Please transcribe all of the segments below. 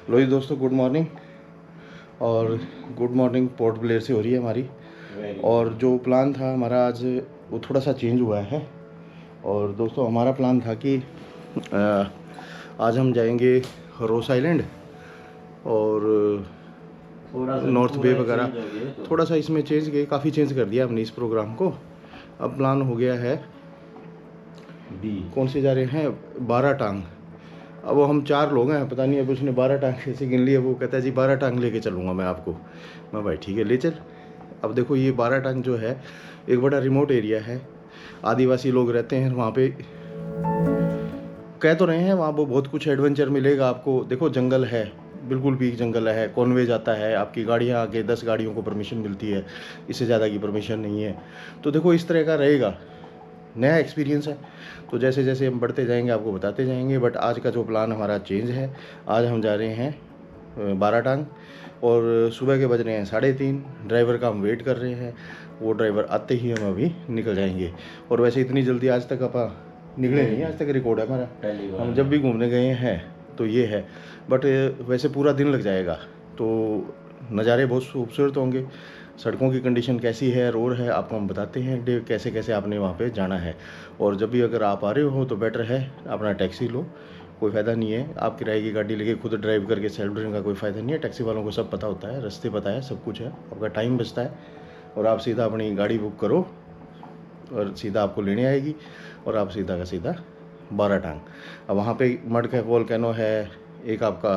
लो जी दोस्तों, good morning. और good morning port Blair से हो रही है हमारी। और जो प्लान था हमारा आज, वो थोड़ा सा चेंज हुआ है। और दोस्तों, हमारा प्लान था कि आज हम जाएंगे रोस आइलैंड और नॉर्थ बे वगैरह। थोड़ा सा इसमें चेंज किया, काफ़ी चेंज कर दिया हमने इस प्रोग्राम को। अब प्लान हो गया है कौन से जा रहे हैं, 12 टांग। अब वो हम 4 लोग हैं, पता नहीं अब उसने 12 टांग कैसे गिन लिया। वो कहता है जी 12 टांग लेके चलूँगा मैं आपको। मैं भाई ठीक है ले चल। अब देखो ये 12 टांग जो है एक बड़ा रिमोट एरिया है, आदिवासी लोग रहते हैं वहाँ पे। कह तो रहे हैं वहाँ वो बहुत कुछ एडवेंचर मिलेगा आपको। देखो जंगल है, बिल्कुल भी जंगल है, कॉन्वे जाता है, आपकी गाड़ियाँ आगे 10 गाड़ियों को परमिशन मिलती है, इससे ज़्यादा की परमिशन नहीं है। तो देखो इस तरह का रहेगा, नया एक्सपीरियंस है। तो जैसे जैसे हम बढ़ते जाएंगे आपको बताते जाएंगे। बट आज का जो प्लान हमारा चेंज है, आज हम जा रहे हैं 12 टांग। और सुबह के बज रहे हैं 3:30। ड्राइवर का हम वेट कर रहे हैं, वो ड्राइवर आते ही हम अभी निकल जाएंगे। और वैसे इतनी जल्दी आज तक आप निकले नहीं, आज तक रिकॉर्ड है हमारा। हम जब भी घूमने गए हैं तो ये है। बट वैसे पूरा दिन लग जाएगा। तो नज़ारे बहुत खूबसूरत होंगे। सड़कों की कंडीशन कैसी है, रोड है, आपको हम बताते हैं कैसे कैसे आपने वहाँ पे जाना है। और जब भी अगर आप आ रहे हो तो बेटर है अपना टैक्सी लो, कोई फ़ायदा नहीं है आप किराए की गाड़ी लेके खुद ड्राइव करके सेल्फ ड्राइविंग का कोई फ़ायदा नहीं है। टैक्सी वालों को सब पता होता है, रास्ते पता है, सब कुछ है, आपका टाइम बचता है। और आप सीधा अपनी गाड़ी बुक करो और सीधा आपको लेने आएगी और आप सीधा का सीधा 12 टांग। अब वहाँ पे मड का वोल्केनो है, एक आपका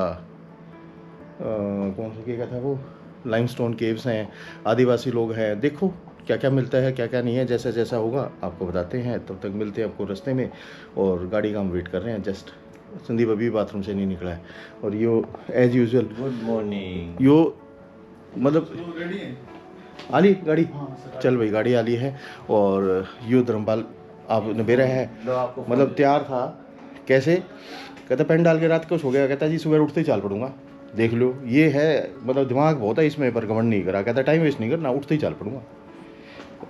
कौन सा क्या था वो, लाइमस्टोन केव्स हैं, आदिवासी लोग हैं। देखो क्या क्या मिलता है क्या क्या नहीं है, जैसा जैसा होगा आपको बताते हैं। तब तक मिलते हैं आपको रास्ते में। और गाड़ी का हम वेट कर रहे हैं। जस्ट संदीप अभी बाथरूम से नहीं निकला है। और यो एज यूजुअल गुड मॉर्निंग। यो मतलब आली गाड़ी, चल भाई गाड़ी आली है। और यो धर्मपाल आप नबेरा है, मतलब तैयार था कैसे, कहता पेन डाल के रात को सो गया, कहता जी सुबह उठते ही चाल पड़ूंगा। देख लो ये है, मतलब दिमाग बहुत है इसमें, पर घमंड नहीं करा। कहता टाइम वेस्ट नहीं करना, उठते ही चाल पड़ूंगा।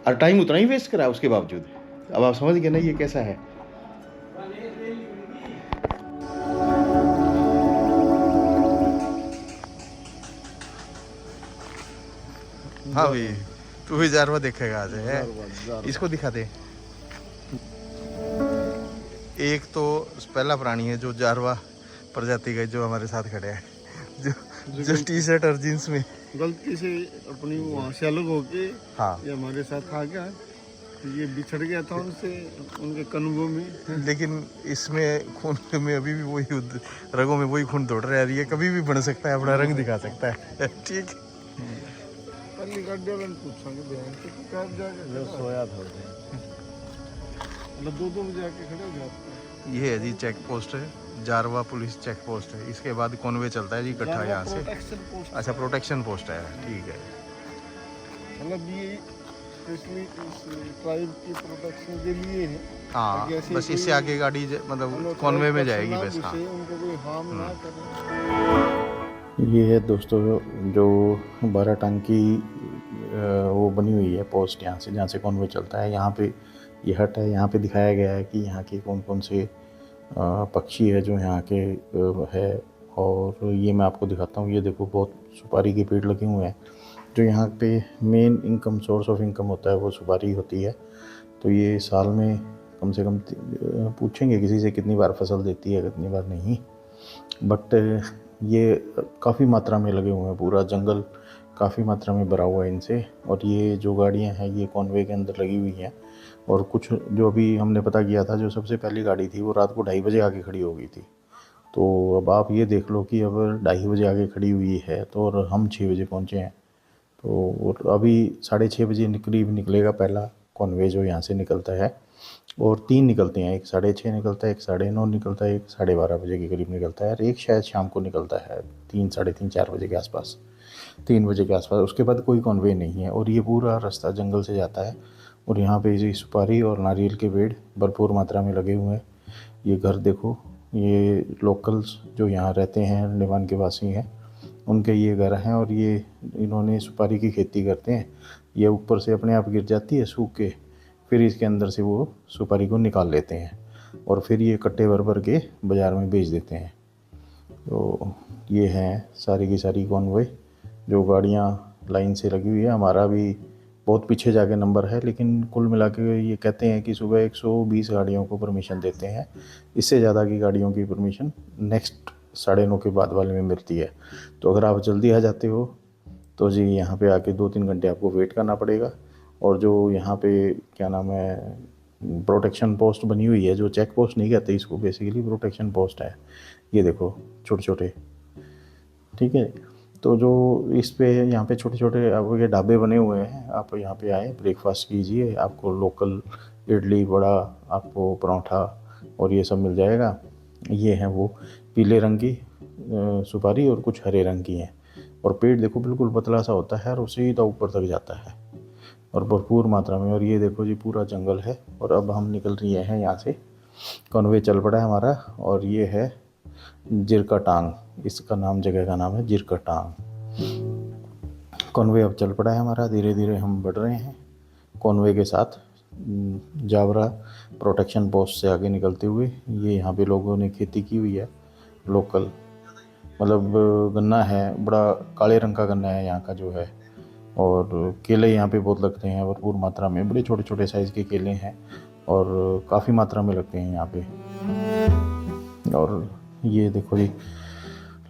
और टाइम उतना ही वेस्ट करा उसके बावजूद। अब आप समझ गए ना ये कैसा है। हाँ भाई, तू भी जारवा देखेगा आज है, इसको दिखा दे। एक तो पहला प्राणी है जो जारवा प्रजाति का, जो हमारे साथ खड़े हैं, जो टी शर्ट और जींस में गलती से अपनी वहाँ से अलग होके हाँ ये हमारे साथ आ गया। ये बिछड़ गया था उनसे, उनके कनुभव में। लेकिन इसमें खून में अभी भी वही रगों में वही खून दौड़ रहा है। ये कभी भी बन सकता है, अपना रंग दिखा सकता है। ठीक पहली गाड़ी वाले ने पूछा कि ध्यान से कब जाके सोया था मतलब 2-2 बजे आके खड़े हो जाते। ये है जी चेक पोस्ट है, जारवा पुलिस चेक पोस्ट है। इसके बाद कॉन्वे चलता है जी इकट्ठा यहाँ से। Protection post. अच्छा प्रोटेक्शन पोस्ट है, ठीक है। मतलब ये स्पेशली इस ट्राइब की प्रोटेक्शन के लिए है। हाँ ऐसे बस कोई इससे आगे गाड़ी मतलब कॉन्वे में जाएगी बस। हाँ उनको कोई हार्म ना करे। ये है दोस्तों जो 12 टांग की वो बनी हुई है पोस्ट, यहाँ से जहाँ से कॉन्वे चलता है। यहाँ पे ये हट है, यहाँ पे दिखाया गया है कि यहाँ के कौन कौन से पक्षी है जो यहाँ के है। और ये मैं आपको दिखाता हूँ। ये देखो बहुत सुपारी के पेड़ लगे हुए हैं। जो यहाँ पे main income source of income होता है वो सुपारी होती है। तो ये साल में कम से कम पूछेंगे किसी से कितनी बार फसल देती है, कितनी बार नहीं। बट ये काफ़ी मात्रा में लगे हुए हैं, पूरा जंगल काफ़ी मात्रा में भरा हुआ है इनसे। और ये जो गाड़ियाँ हैं ये कॉन्वे के अंदर लगी हुई हैं। और कुछ जो अभी हमने पता किया था, जो सबसे पहली गाड़ी थी वो रात को 2:30 बजे आके खड़ी हो गई थी। तो अब आप ये देख लो कि अगर 2:30 बजे आके खड़ी हुई है तो, और हम 6 बजे पहुँचे हैं, तो अभी 6:30 बजे करीब निकलेगा पहला कॉन्वे जो यहाँ से निकलता है। और 3 निकलते हैं, एक 6:30 निकलता है, एक 9:30 निकलता है, एक 12:30 बजे के करीब निकलता है, और एक शायद शाम को निकलता है 3, 3:30, 4 बजे के आसपास, 3 बजे के आसपास। उसके बाद कोई कॉन्वे नहीं है। और ये पूरा रास्ता जंगल से जाता है। और यहाँ पे ये सुपारी और नारियल के पेड़ भरपूर मात्रा में लगे हुए हैं। ये घर देखो, ये लोकल्स जो यहाँ रहते हैं, निवान के वासी हैं, उनके ये घर हैं। और ये इन्होंने सुपारी की खेती करते हैं। ये ऊपर से अपने आप गिर जाती है सूख के, फिर इसके अंदर से वो सुपारी को निकाल लेते हैं और फिर ये कट्टे भर भर के बाज़ार में बेच देते हैं। तो ये हैं सारी की सारी कॉन्वॉय जो गाड़ियाँ लाइन से लगी हुई है। हमारा भी बहुत पीछे जाके नंबर है, लेकिन कुल मिला के ये कहते हैं कि सुबह 120 गाड़ियों को परमिशन देते हैं। इससे ज़्यादा की गाड़ियों की परमिशन नेक्स्ट 9:30 के बाद वाले में मिलती है। तो अगर आप जल्दी आ जाते हो तो जी यहाँ पे आके 2-3 घंटे आपको वेट करना पड़ेगा। और जो यहाँ पे क्या नाम है प्रोटेक्शन पोस्ट बनी हुई है, जो चेक पोस्ट नहीं कहते इसको, बेसिकली प्रोटेक्शन पोस्ट है। ये देखो छोटे छोटे, ठीक है। तो जो इस पे यहाँ पे छोटे छोटे आपको ये ढाबे बने हुए हैं, आप यहाँ पे आए ब्रेकफास्ट कीजिए, आपको लोकल इडली वड़ा, आपको परोठा और ये सब मिल जाएगा। ये हैं वो पीले रंग की सुपारी और कुछ हरे रंग की हैं। और पेट देखो बिल्कुल पतला सा होता है और सीधा ऊपर तक जाता है और भरपूर मात्रा में। और ये देखो जी पूरा जंगल है। और अब हम निकल रहे हैं यहाँ से, कॉन्वे चल पड़ा है हमारा। और ये है जिरका टांग, इसका नाम, जगह का नाम है जिरका टांग। कॉन्वे अब चल पड़ा है हमारा, धीरे धीरे हम बढ़ रहे हैं कॉन्वे के साथ जावरा प्रोटेक्शन पोस्ट से आगे निकलते हुए। ये यहाँ पे लोगों ने खेती की हुई है, लोकल मतलब गन्ना है, बड़ा काले रंग का गन्ना है यहाँ का जो है। और केले यहाँ पे बहुत लगते हैं भरपूर मात्रा में, बड़े छोटे छोटे साइज़ के केले हैं और काफ़ी मात्रा में लगते हैं यहाँ पे। और ये देखो जी,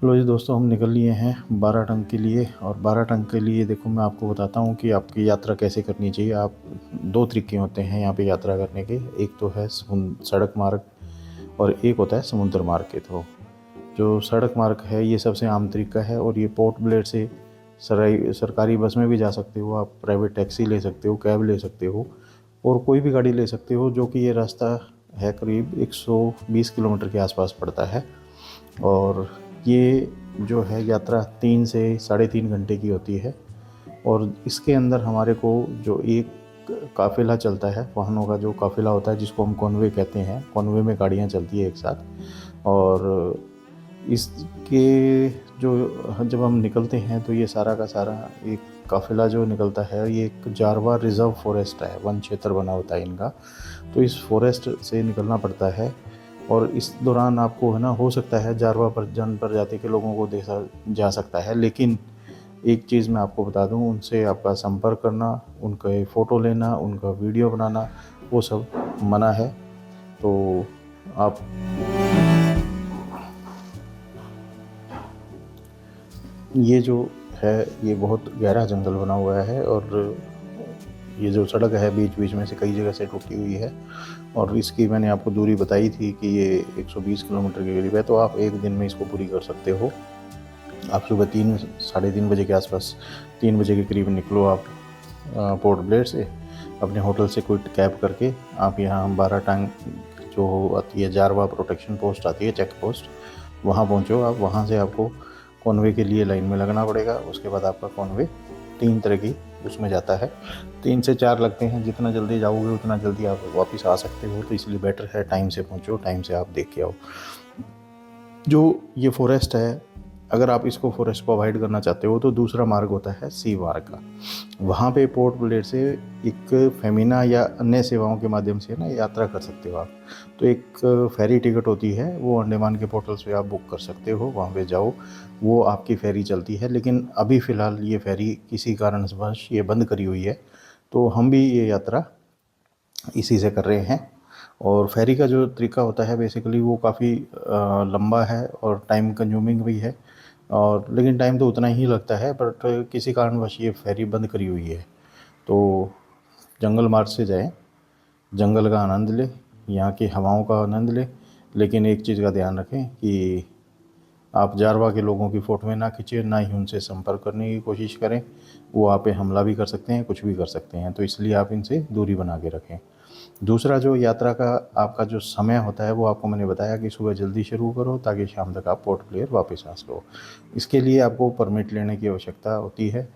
लो जी दोस्तों, हम निकल लिए हैं 12 टंग के लिए। और 12 टंग के लिए देखो मैं आपको बताता हूँ कि आपकी यात्रा कैसे करनी चाहिए। आप 2 तरीके होते हैं यहाँ पे यात्रा करने के, एक तो है सड़क मार्ग और एक होता है समुद्र मार्ग के। तो जो सड़क मार्ग है ये सबसे आम तरीका है। और ये पोर्ट ब्लेयर से सरकारी बस में भी जा सकते हो आप, प्राइवेट टैक्सी ले सकते हो, कैब ले सकते हो और कोई भी गाड़ी ले सकते हो। जो कि ये रास्ता है करीब 120 किलोमीटर के आसपास पड़ता है। और ये जो है यात्रा 3 से 3.5 घंटे की होती है। और इसके अंदर हमारे को जो एक काफ़िला चलता है, वाहनों का जो काफ़िला होता है जिसको हम कॉन्वे कहते हैं, कॉन्वे में गाड़ियाँ चलती है एक साथ। और इसके जो जब हम निकलते हैं तो ये सारा का सारा एक काफ़िला जो निकलता है, ये एक जारवा रिज़र्व फॉरेस्ट है, वन क्षेत्र बना होता है इनका। तो इस फॉरेस्ट से निकलना पड़ता है। और इस दौरान आपको है ना, हो सकता है जारवा प्रजाति के लोगों को देखा जा सकता है। लेकिन एक चीज़ मैं आपको बता दूं, उनसे आपका संपर्क करना, उनका फ़ोटो लेना, उनका वीडियो बनाना, वो सब मना है। तो आप ये जो है ये बहुत गहरा जंगल बना हुआ है। और ये जो सड़क है बीच बीच में से कई जगह से टूटी हुई है। और इसकी मैंने आपको दूरी बताई थी कि ये 120 किलोमीटर के करीब है। तो आप एक दिन में इसको पूरी कर सकते हो। आप सुबह 3-3:30 बजे के आसपास, 3 बजे के करीब निकलो आप पोर्ट ब्लेयर से, अपने होटल से कोई कैब करके आप यहाँ 12 टांग जो आती है, जारवा प्रोटेक्शन पोस्ट आती है, चेक पोस्ट, वहाँ पहुँचो आप। वहाँ से आपको कॉन्वे के लिए लाइन में लगना पड़ेगा। उसके बाद आपका कॉन्वे 3 तरह की उसमें जाता है, 3 से 4 लगते हैं। जितना जल्दी जाओगे उतना जल्दी आप वापस आ सकते हो। तो इसलिए बेटर है टाइम से पहुँचो, टाइम से आप देख के आओ। जो ये फॉरेस्ट है, अगर आप इसको फॉरेस्ट को अवॉइड करना चाहते हो तो दूसरा मार्ग होता है सी मार्ग का। वहाँ पे पोर्ट ब्लेयर से एक फेमिना या अन्य सेवाओं के माध्यम से ना यात्रा कर सकते हो आप। तो एक फेरी टिकट होती है, वो अंडमान के पोर्टल्स पे आप बुक कर सकते हो, वहाँ पे जाओ, वो आपकी फेरी चलती है। लेकिन अभी फ़िलहाल ये फेरी किसी कारणवश ये बंद करी हुई है। तो हम भी ये यात्रा इसी से कर रहे हैं। और फेरी का जो तरीका होता है बेसिकली वो काफ़ी लंबा है और टाइम कंज्यूमिंग भी है। और लेकिन टाइम तो उतना ही लगता है, बट किसी कारणवश ये फेरी बंद करी हुई है। तो जंगल मार्ग से जाएं, जंगल का आनंद लें, यहाँ की हवाओं का आनंद लें। लेकिन एक चीज़ का ध्यान रखें कि आप जारवा के लोगों की फ़ोटोएं ना खींचें, ना ही उनसे संपर्क करने की कोशिश करें। वो आप पे हमला भी कर सकते हैं, कुछ भी कर सकते हैं। तो इसलिए आप इनसे दूरी बना के रखें। दूसरा जो यात्रा का आपका जो समय होता है वो आपको मैंने बताया कि सुबह जल्दी शुरू करो ताकि शाम तक आप पोर्ट ब्लेयर वापस आ सको। इसके लिए आपको परमिट लेने की आवश्यकता होती है।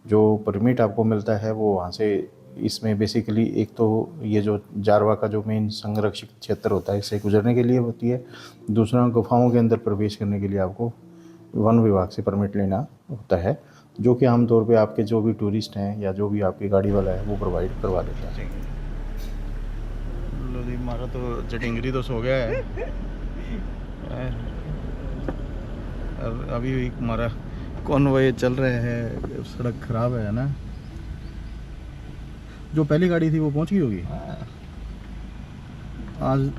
जो परमिट आपको मिलता है वो वहाँ से, इसमें बेसिकली एक तो ये जो जारवा का जो मेन संरक्षित क्षेत्र होता है इससे गुजरने के लिए होती है। दूसरा, गुफाओं के अंदर प्रवेश करने के लिए आपको वन विभाग से परमिट लेना होता है, जो कि आमतौर पे आपके जो भी टूरिस्ट हैं या जो भी आपकी गाड़ी वाला है वो प्रोवाइड करवा देता है। हमारा तो जटिंगरी तो सो गया है। और अभी हमारा कॉन्वॉय चल रहे हैं, सड़क ख़राब है ना। जो पहली गाड़ी थी वो पहुंच गई होगी। आज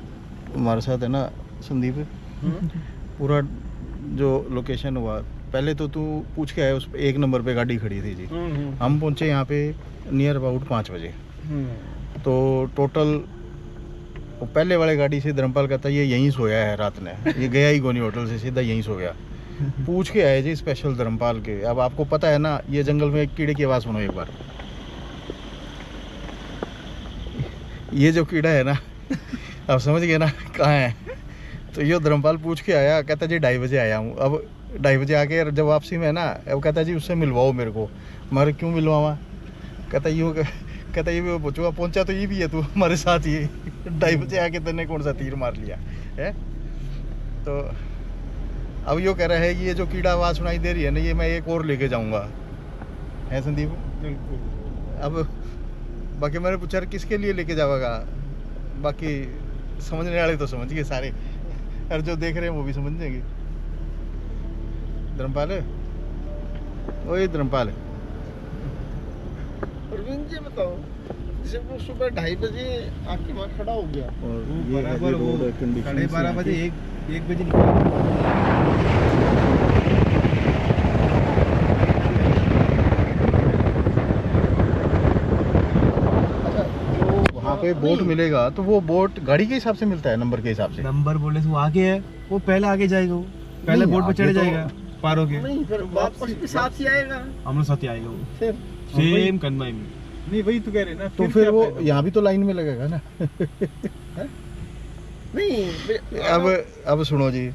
हमारे साथ है ना संदीप, पूरा जो लोकेशन हुआ, पहले तो तू पूछ के आया उस पे 1 नंबर पे गाड़ी खड़ी थी जी। हम पहुंचे यहाँ पे नियर अबाउट 5 बजे। तो टोटल पहले वाले गाड़ी से धर्मपाल कहता ये यहीं सोया है रात में, ये गया ही गोनी होटल से, सीधा यहीं सो गया। पूछ के आए जी स्पेशल धर्मपाल के। अब आपको पता है ना, ये जंगल में एक कीड़े की आवाज़ सुनो एक बार। ये जो कीड़ा है ना आप समझ गए ना कहाँ है। तो ये धर्मपाल पूछ के आया, कहता जी 2:30 बजे आया हूँ। अब 2:30 बजे आके जब वापसी में है ना, अब कहता जी उससे मिलवाओ मेरे को। हमारे क्यों मिलवावा? कहता ये भी पूछूंगा, पहुंचा तो ये भी है तू हमारे साथ, ये 2:30 बजे आके तेने कौन सा तीर मार लिया है। तो अब यो कह रहा है ये जो कीड़ा आवाज़ सुनाई दे रही है ना, ये मैं एक और लेके जाऊंगा, है संदीप? बिल्कुल। अब बाकी मैंने पूछा किसके लिए लेके जाएगा, बाकी समझने वाले तो समझ गए सारे, और जो देख रहे हैं वो भी समझ जाएंगे। धर्मपाल, वही धर्मपाल। अरविंद जी बताओ, जैसे वो सुबह 2:30 बजे आके वहाँ खड़ा हो गया और वो बराबर वो 12:30 बजे 1 बजे निकला। वहाँ पे बोट मिलेगा तो वो बोट गाड़ी के हिसाब से मिलता है, नंबर के हिसाब से। नंबर बोलने से वो आगे है, वो पहले आगे जाएगा, वो पहले नहीं, बोट पे आगे चढ़ तो- जाएगा पार हो के। नहीं, फिर वापस भी साथ ही आएगा। हम लोग साथ ही आएगा वो, फिर सेम कन्वाई में। नहीं वही तो कह रहे हैं ना। तो फिर वो यहाँ भी तो लाइन में लगेगा ना। नहीं, अब सुनो जी,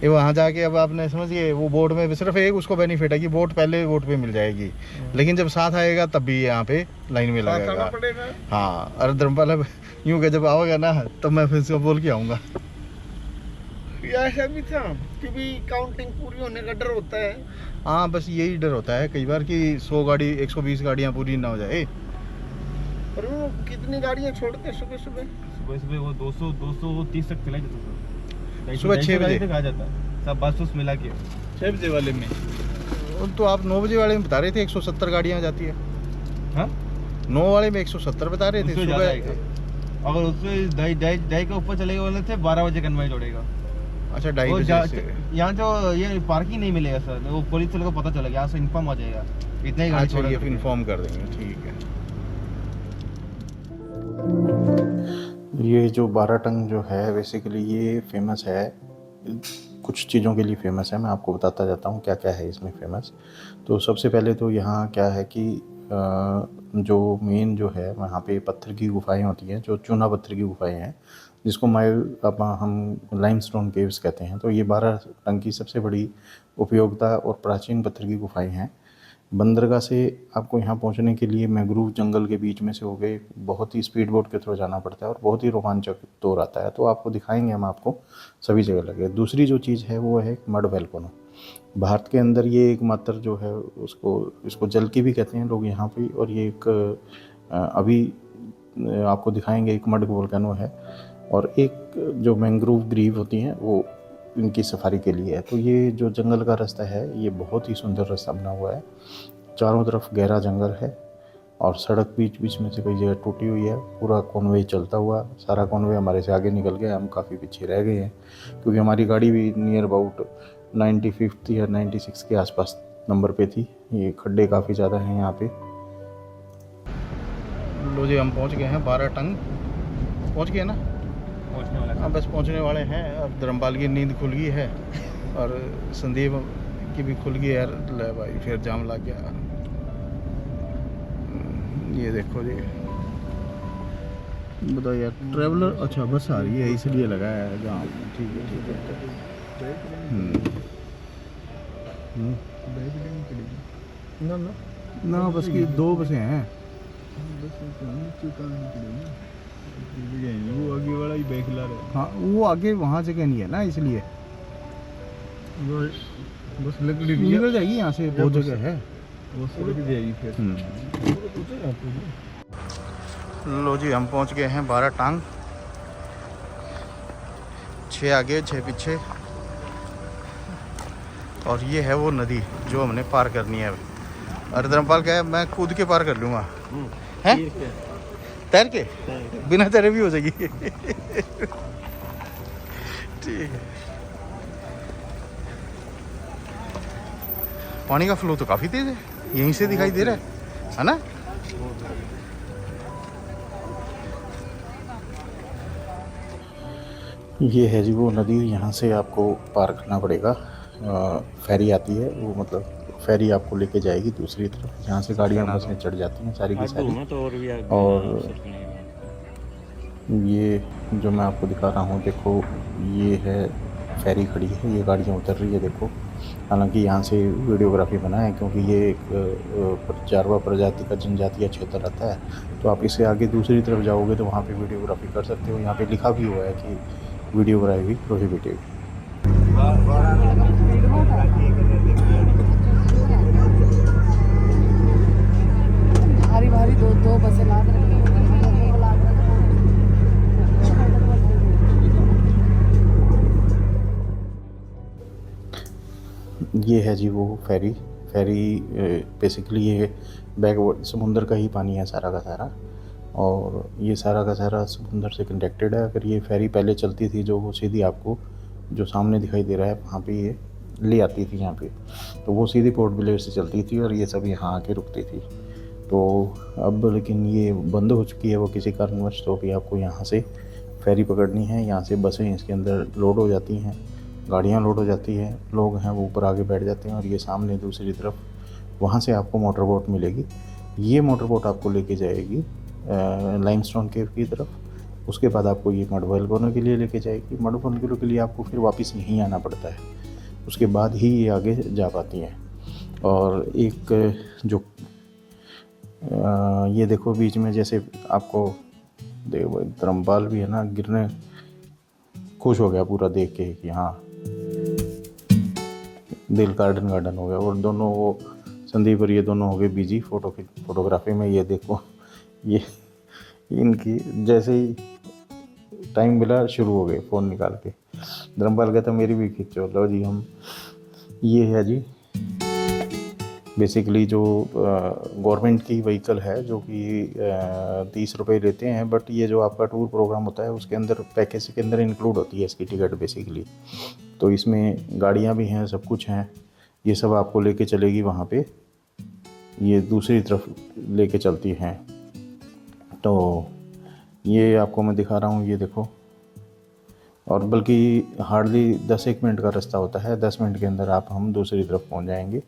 ये वहाँ जाके अब आपने समझ गए, वो बोट में सिर्फ एक उसको बेनिफिट है कि बोट पहले बोट पे मिल जाएगी, लेकिन जब साथ आएगा तब भी यहाँ पे लाइन में साथ आना लगेगा। पड़ेगा। हाँ, अरे धर्मपाल अब यूँ कि जब आओगे ना तब मैं फिर से बोल के आऊँगा। या ऐसा भी था कि भी काउंटिंग पूरी होने का डर होता है। हाँ, बस यही डर होता है कई बार कि 100 गाड़ी 120 गाड़ियाँ पूरी ना हो जाए। और वो कितनी गाड़ियाँ छोड़ते सुबह सुबह? सुबह सुबह वो 230 तक चला जाता था। सुबह 6 बजे तक आ जाता, सब बस उस मिला के। 6 बजे वाले में। तो आप 9 बजे वाले में बता रहे थे 170 गाड़ियाँ जाती है। हाँ, 9 वाले में 170 बता रहे थे उससे ज़्यादा सुबह। आएगा। अगर उससे ढाई का ऊपर चलेगा बोले थे 12 बजे कन्वाई जोड़ेगा। अच्छा, 2:30 वो बजे से। यहाँ जो ये पार्किंग नहीं मिलेगा सर, वो पुलिस वाले को पता चलेगा, यहाँ से इन्फॉर्म आ जाएगा इतना ही गाड़ी अच्छा, छोड़ा ये करके। इन्फॉर्म कर देंगे, ठीक है। ये जो 12 टंग जो है बेसिकली ये फेमस है, कुछ चीज़ों के लिए फेमस है। मैं आपको बताता जाता हूँ क्या क्या है इसमें फेमस। तो सबसे पहले तो यहाँ क्या है कि जो मेन जो है वहाँ पे पत्थर की गुफाएं होती हैं, जो चूना पत्थर की गुफाएं हैं, जिसको हम लाइमस्टोन केव्स कहते हैं। तो ये 12 टंग की सबसे बड़ी उपयोगिता और प्राचीन पत्थर की गुफाएं हैं। बंदरगाह से आपको यहाँ पहुँचने के लिए मैंग्रोव जंगल के बीच में से होके बहुत ही स्पीड बोट के थ्रू जाना पड़ता है और बहुत ही रोमांचक दौर आता है। तो आपको दिखाएंगे हम आपको सभी जगह लगे। दूसरी जो चीज़ है वो है मड वोल्केनो। भारत के अंदर ये एकमात्र जो है इसको जल की भी कहते हैं लोग यहाँ पे। और ये एक अभी आपको दिखाएंगे एक मड वोल्केनो है, और एक जो मैंग्रोव ग्रीव होती हैं वो इनकी सफारी के लिए है। तो ये जो जंगल का रास्ता है ये बहुत ही सुंदर रास्ता बना हुआ है, चारों तरफ गहरा जंगल है और सड़क बीच बीच में से कई जगह टूटी हुई है। पूरा कॉन्वे चलता हुआ, सारा कॉन्वे हमारे से आगे निकल गया, हम काफ़ी पीछे रह गए हैं क्योंकि हमारी गाड़ी भी नियर अबाउट 95 या 96 के आसपास नंबर पे थी। ये खड्डे काफ़ी ज़्यादा हैं यहाँ पे। लो जी, हम पहुँच गए हैं 12 टंग, पहुँच गए ना। पहुंचने वाला हाँ, बस पहुँचने वाले हैं। अब धर्मपाल की नींद खुल गई है और संदीप की भी खुल गई है। ले भाई, फिर जाम लग गया। ये देखो जी, बताओ यार, ट्रैवलर अच्छा बस आ रही है इसलिए लगाया है जाम। ठीक है, ठीक है। ना बस की 2 बसें हैं। वो आगे वाला ही बैक ला रहा है। हाँ, वो आगे वहाँ जगह नहीं है ना, इसलिए बस लग ली निकल जाएगी यहाँ से, बहुत जगह है। वो सड़क जाएगी फिर। लो जी, हम पहुँच गए हैं 12 टांग। 6 आगे 6 पीछे। और ये है वो नदी जो हमने पार करनी है अभी। अरे धर्मपाल क्या है, मैं कूद के पार कर लूँगा, हैं तैर के, बिना तैरे भी हो जाएगी। ठीक है। पानी का फ्लो तो काफ़ी तेज़ है, यहीं से दिखाई दे रहा है ना। ये है जी वो नदी, यहाँ से आपको पार करना पड़ेगा। फेरी आती है वो, मतलब फेरी आपको लेके जाएगी दूसरी तरफ, जहाँ से गाड़ियाँ बसें चढ़ जाती हैं सारी की सारी। और ये जो मैं आपको दिखा रहा हूँ, देखो ये है फेरी खड़ी है, ये गाड़ियाँ उतर रही है देखो। हालांकि यहाँ से वीडियोग्राफी बना है क्योंकि ये एक जारवा प्रजाति का जनजातीय क्षेत्र रहता है। तो आप इससे आगे दूसरी तरफ जाओगे तो वहाँ पे वीडियोग्राफी कर सकते हो। यहाँ पे लिखा भी हुआ है कि वीडियोग्राफी प्रोहिबिटेड। भारी भारी दो बसें लाद रही हैं। ये है जी वो फेरी बेसिकली ये बैक समुंदर का ही पानी है सारा का सारा, और ये सारा का सारा समुंदर से कनेक्टेड है। अगर ये फेरी पहले चलती थी जो वो सीधी आपको जो सामने दिखाई दे रहा है वहाँ पे ये ले आती थी यहाँ पे, तो वो सीधी पोर्ट ब्लेयर से चलती थी और ये सब यहाँ आके रुकती थी। तो अब लेकिन ये बंद हो चुकी है वो किसी कारणवश, तो अभी आपको यहाँ से फेरी पकड़नी है। यहाँ से बसें इसके अंदर लोड हो जाती हैं, गाड़ियाँ लोड हो जाती है, लोग हैं वो ऊपर आगे बैठ जाते हैं, और ये सामने दूसरी तरफ वहाँ से आपको मोटर बोट मिलेगी। ये मोटर बोट आपको लेके जाएगी लाइमस्टोन केव की तरफ। उसके बाद आपको ये मड वोल्केनो के लिए लेके जाएगी। मड वोल्केनो के लिए आपको फिर वापस यहीं आना पड़ता है, उसके बाद ही ये आगे जा पाती हैं। और एक जो ये देखो बीच में जैसे आपको देखो धर्मपाल भी है ना, गिरने खुश हो गया पूरा देख के कि हाँ दिल गार्डन हो गया। और दोनों वो संदीप और ये दोनों हो गए बिजी फोटोग्राफी में। ये देखो ये इनकी जैसे ही टाइम मिला शुरू हो गए फ़ोन निकाल के। धर्मपाल कहता मेरी भी खींचो, लो जी हम। ये है जी बेसिकली जो गवर्नमेंट की व्हीकल है जो कि 30 रुपये लेते हैं, बट ये जो आपका टूर प्रोग्राम होता है उसके अंदर पैकेज के अंदर इंक्लूड होती है इसकी टिकट बेसिकली। तो इसमें गाड़ियाँ भी हैं, सब कुछ हैं, ये सब आपको लेके चलेगी वहाँ पे, ये दूसरी तरफ लेके चलती हैं। तो ये आपको मैं दिखा रहा हूँ, ये देखो। और बल्कि हार्डली 10-1 मिनट का रास्ता होता है, 10 मिनट के अंदर हम दूसरी तरफ पहुँच जाएंगे।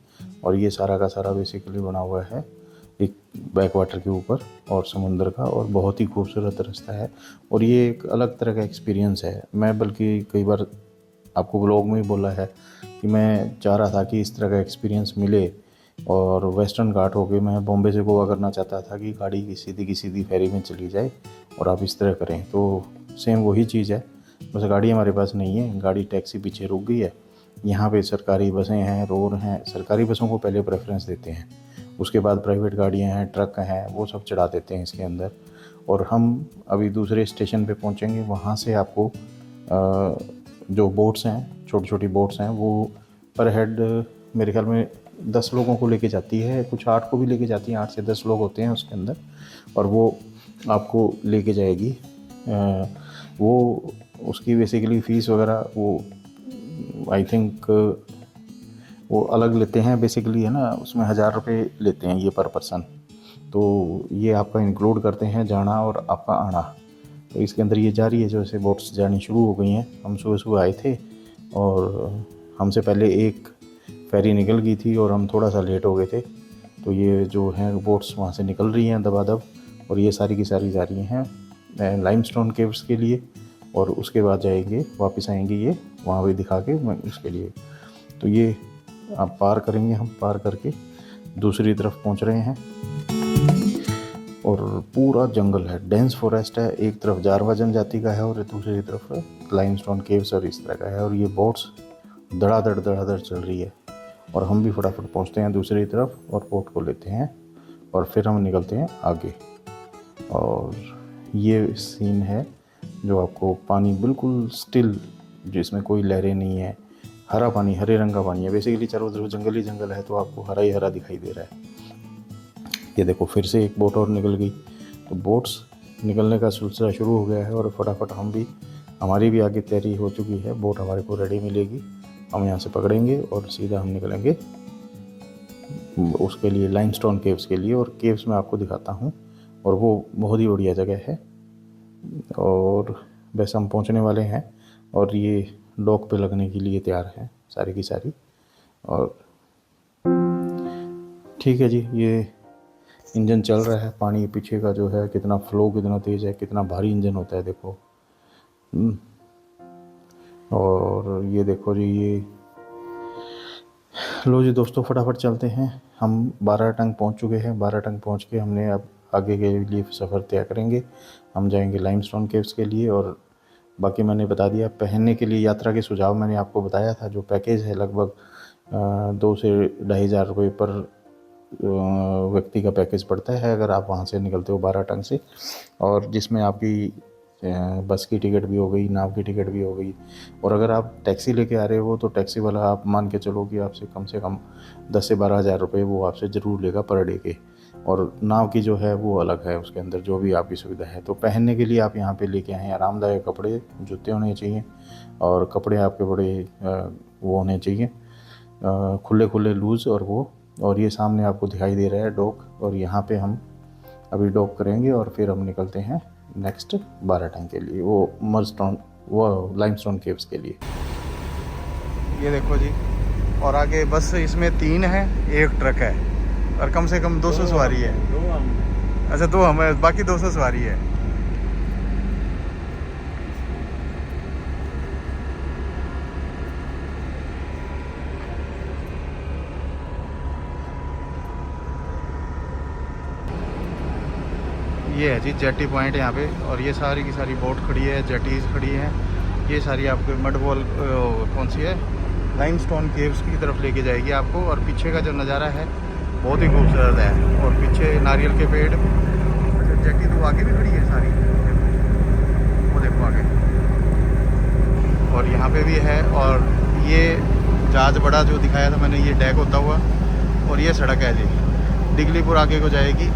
और ये सारा का सारा बेसिकली बना हुआ है एक बैक वाटर के ऊपर और समुंदर का, और बहुत ही खूबसूरत रास्ता है। और ये एक अलग तरह का एक्सपीरियंस है। मैं बल्कि कई बार आपको व्लॉग में ही बोला है कि मैं चाह रहा था कि इस तरह का एक्सपीरियंस मिले, और वेस्टर्न घाट होके मैं बॉम्बे से गोवा करना चाहता था कि गाड़ी की सीधी फेरी में चली जाए और आप इस तरह करें। तो सेम वही चीज़ है, बस गाड़ी हमारे पास नहीं है, गाड़ी टैक्सी पीछे रुक गई है। यहाँ पे सरकारी बसें हैं, रोड हैं, सरकारी बसों को पहले प्रेफरेंस देते हैं, उसके बाद प्राइवेट गाड़ियाँ हैं, ट्रक हैं, वो सब चढ़ा देते हैं इसके अंदर। और हम अभी दूसरे स्टेशन पे पहुँचेंगे, वहाँ से आपको जो बोट्स हैं, छोटी छोटी बोट्स हैं, वो पर हेड मेरे ख्याल में 10 लोगों को लेके जाती है, कुछ 8 को भी लेके जाती हैं, 8 से 10 लोग होते हैं उसके अंदर, और वो आपको लेके जाएगी। वो उसकी बेसिकली फ़ीस वगैरह वो आई थिंक वो अलग लेते हैं बेसिकली, है ना, उसमें 1000 रुपये लेते हैं ये पर पर्सन। तो ये आपका इंक्लूड करते हैं जाना और आपका आना। तो इसके अंदर ये जा रही है, जैसे बोट्स जानी शुरू हो गई हैं। हम सुबह आए थे और हमसे पहले एक फेरी निकल गई थी और हम थोड़ा सा लेट हो गए थे। तो ये जो हैं बोट्स वहाँ से निकल रही हैं दबादब, और ये सारी की सारी जा रही हैं लाइमस्टोन केव्स के लिए, और उसके बाद जाएंगे वापस आएंगे ये वहाँ भी दिखा के उसके लिए। तो ये आप पार करेंगे, हम पार करके दूसरी तरफ पहुँच रहे हैं। और पूरा जंगल है, डेंस फॉरेस्ट है, एक तरफ जारवा जनजाति का है और दूसरी तरफ लाइमस्टोन केव्स और इस तरह का है। और ये बोट्स धड़ाधड़ चल रही है, और हम भी फटाफट पहुँचते हैं दूसरी तरफ और बोट को लेते हैं और फिर हम निकलते हैं आगे। और ये सीन है जो आपको पानी बिल्कुल स्टिल, जिसमें कोई लहरें नहीं है, हरा पानी, हरे रंग का पानी है। बेसिकली चारों तरफ जंगल ही जंगल है, तो आपको हरा ही हरा दिखाई दे रहा है। ये देखो फिर से एक बोट और निकल गई। तो बोट्स निकलने का सिलसिला शुरू हो गया है और फटाफट हमारी भी आगे तैयारी हो चुकी है। बोट हमारे को रेडी मिलेगी, हम यहाँ से पकड़ेंगे और सीधा हम निकलेंगे उसके लिए, लाइमस्टोन केव्स के लिए। और केव्स मैं आपको दिखाता हूँ, और वो बहुत ही बढ़िया जगह है। और वैसे हम पहुँचने वाले हैं और ये डॉक पे लगने के लिए तैयार है सारी की सारी। और ठीक है जी, ये इंजन चल रहा है। पानी पीछे का जो है कितना फ्लो कितना तेज़ है, कितना भारी इंजन होता है देखो। और ये देखो जी, ये लो जी दोस्तों, फटाफट चलते हैं। हम बाराटंग पहुंच चुके हैं। बाराटंग पहुंच के हमने अब आगे के लिए सफ़र तय करेंगे। हम जाएंगे लाइमस्टोन केव्स के लिए। और बाकी मैंने बता दिया, पहनने के लिए यात्रा के सुझाव मैंने आपको बताया था। जो पैकेज है लगभग 2 से 2,500 रुपये पर व्यक्ति का पैकेज पड़ता है अगर आप वहाँ से निकलते हो बाराटंग से। और जिसमें आपकी बस की टिकट भी हो गई, नाव की टिकट भी हो गई। और अगर आप टैक्सी लेके आ रहे हो तो टैक्सी वाला आप मान के चलो कि आपसे कम 10 से 12,000 रुपये वो आपसे ज़रूर लेगा पर डे के। और नाव की जो है वो अलग है, उसके अंदर जो भी आपकी सुविधा है। तो पहनने के लिए आप यहाँ पे लेके आए हैं आरामदायक कपड़े, जूते होने चाहिए और कपड़े आपके बड़े वो होने चाहिए खुले खुले लूज़ और वो। और ये सामने आपको दिखाई दे रहा है डॉक, और यहाँ पे हम अभी डॉक करेंगे और फिर हम निकलते हैं नेक्स्ट बाराटंग के लिए, वो लाइमस्टोन केव्स के लिए। ये देखो जी, और आगे बस इसमें 3 है, 1 ट्रक है और कम से कम 200 सवारी है। अच्छा 2 हम, बाकी 200 सवारी है। ये है जी जेटी पॉइंट यहाँ पे, और ये सारी की सारी बोट खड़ी है, जेटीज़ खड़ी हैं। ये सारी आपको मडवॉल कौन सी है, लाइमस्टोन केव्स की तरफ लेके जाएगी आपको। और पीछे का जो नज़ारा है बहुत ही खूबसूरत है। और पीछे नारियल के पेड़। अच्छा जेटी तो आगे भी खड़ी है सारी, वो देखो आगे। और यहाँ पे भी है। और ये जहाज बड़ा जो दिखाया था मैंने, ये डैक होता हुआ। और ये सड़क है जी, डिगलीपुर आगे को जाएगी।